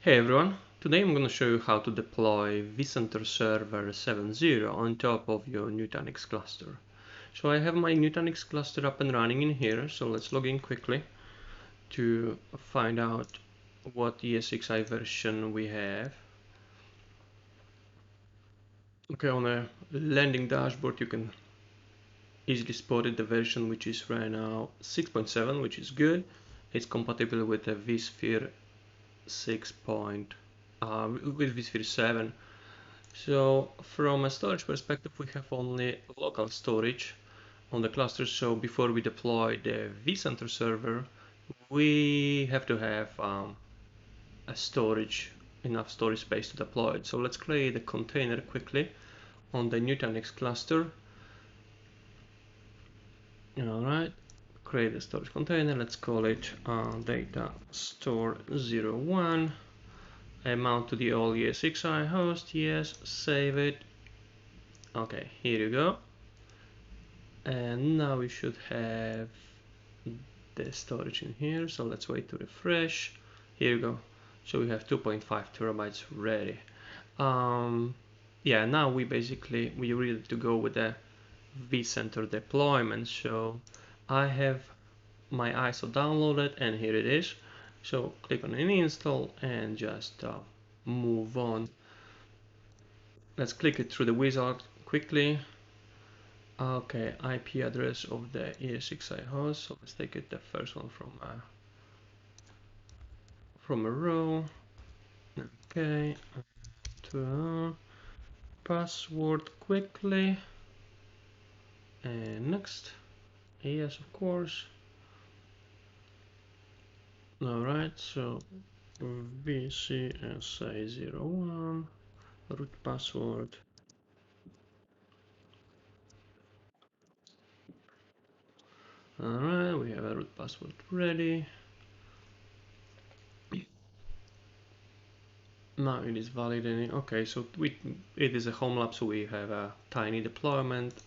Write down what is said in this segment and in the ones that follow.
Hey everyone, today I'm going to show you how to deploy vCenter Server 7.0 on top of your Nutanix cluster. So I have my Nutanix cluster up and running in here, so let's log in quickly to find out what ESXi version we have. Okay, on the landing dashboard you can easily spot it, the version which is right now 6.7, which is good. It's compatible with the vSphere 6. With vSphere 7. So from a storage perspective, we have only local storage on the cluster. So before we deploy the vCenter server, we have to have enough storage space to deploy it. So let's create a container quickly on the Nutanix cluster. All right, create a storage container. Let's call it data store 01. Mount to the old ESXi host. Yes, save it. Okay, here you go. And now we should have the storage in here, so let's wait to refresh. Here you go. So we have 2.5 terabytes ready. Yeah, now we're ready to go with the vCenter deployment. So I have my ISO downloaded and here it is. So click on any install and just move on. Let's click it through the wizard quickly. Okay, IP address of the ESXi host. So let's take it the first one from a row. Okay, to password quickly, and next. Yes, of course. All right, so vCSI01 root password. All right, we have a root password ready. Now it is validating. Okay, so it is a home lab, so we have a tiny deployment.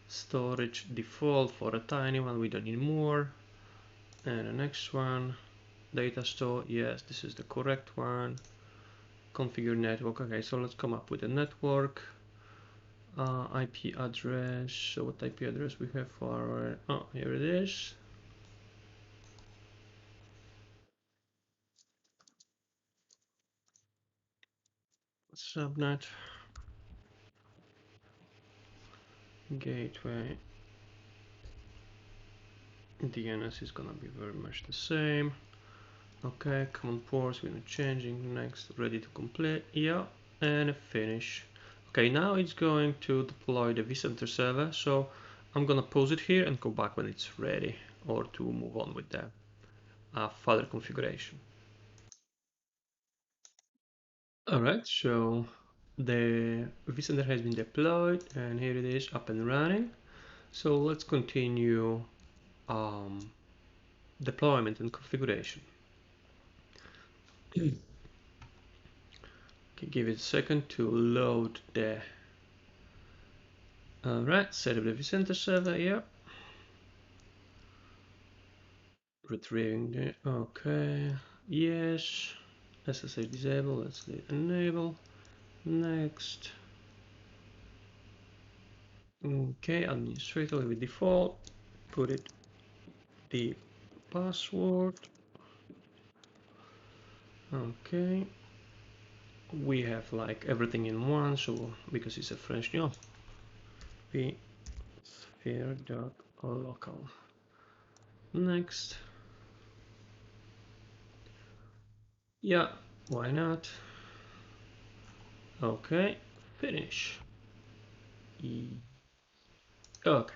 Storage default for a tiny one, we don't need more. And the next one, data store, yes, this is the correct one. Configure network. Okay, so let's come up with a network. IP address. So what IP address we have for our, oh, here it is. Subnet. Gateway. DNS is gonna be very much the same. Okay, common ports, we're not changing. Next, ready to complete. Yeah, and finish. Okay, now it's going to deploy the vCenter server. So I'm gonna pause it here and go back when it's ready, or to move on with the further configuration. Alright, so the vCenter has been deployed and here it is up and running. So let's continue deployment and configuration. Okay, give it a second to load the. Alright, set up the vCenter server, yeah. Retrieving the, okay, yes. SSH disable, let's do enable. Next. Okay, administrator with default. Put it the password. Okay. We have like everything in one, so because it's a French name. vSphere.local. Next. Yeah, why not? Okay, finish. Okay.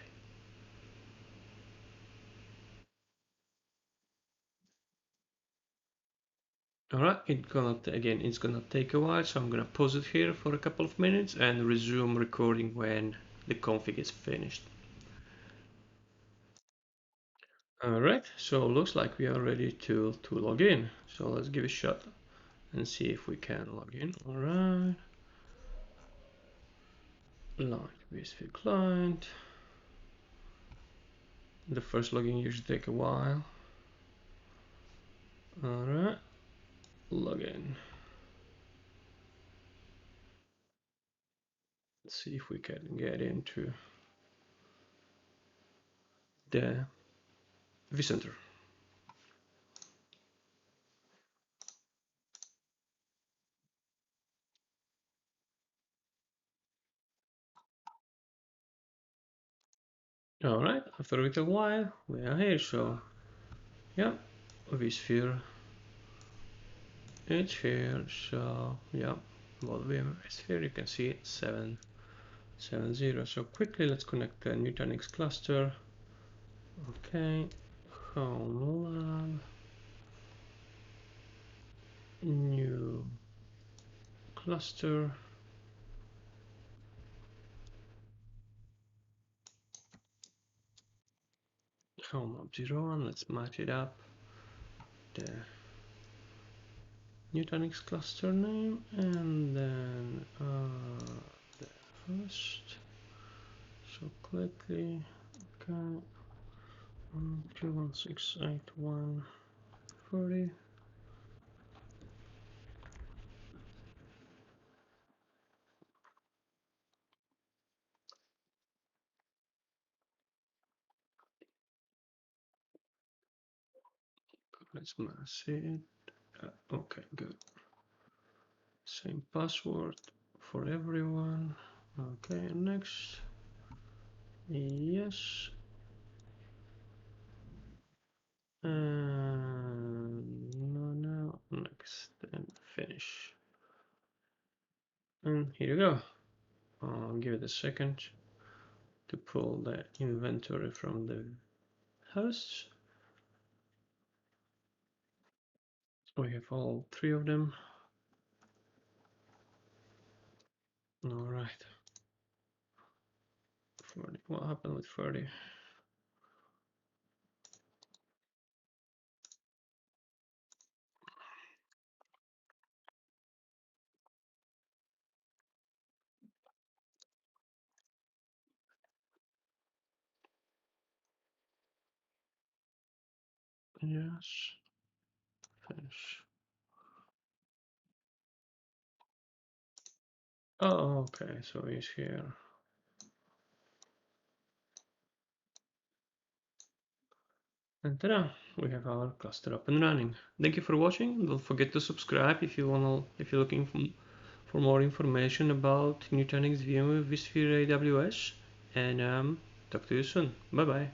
Alright, it's gonna take a while, so I'm gonna pause it here for a couple of minutes and resume recording when the config is finished. Alright, so looks like we are ready to log in. So let's give it a shot and see if we can log in. Alright. Launch vSphere client. The first login usually take a while. Alright, log in. Let's see if we can get into the vCenter. Alright, after a little while, we are here, so yeah, vSphere, it's here, so yeah, well, vSphere, you can see 770. So quickly, let's connect the Nutanix cluster. Okay, home lab, new cluster. Home lab 01, let's match it up. The Nutanix cluster name and then the host. So quickly, okay, 216.81.40. Let's mask it. Okay, good. Same password for everyone. Okay, next. Yes. No, next and finish. And here you go. I'll give it a second to pull the inventory from the hosts. We have all three of them. All right. 40. What happened with 40? Yes. Finish. Oh, okay. So he's here. And ta-da! We have our cluster up and running. Thank you for watching. Don't forget to subscribe if you're looking for more information about Nutanix, VMware, vSphere, AWS, and talk to you soon. Bye bye.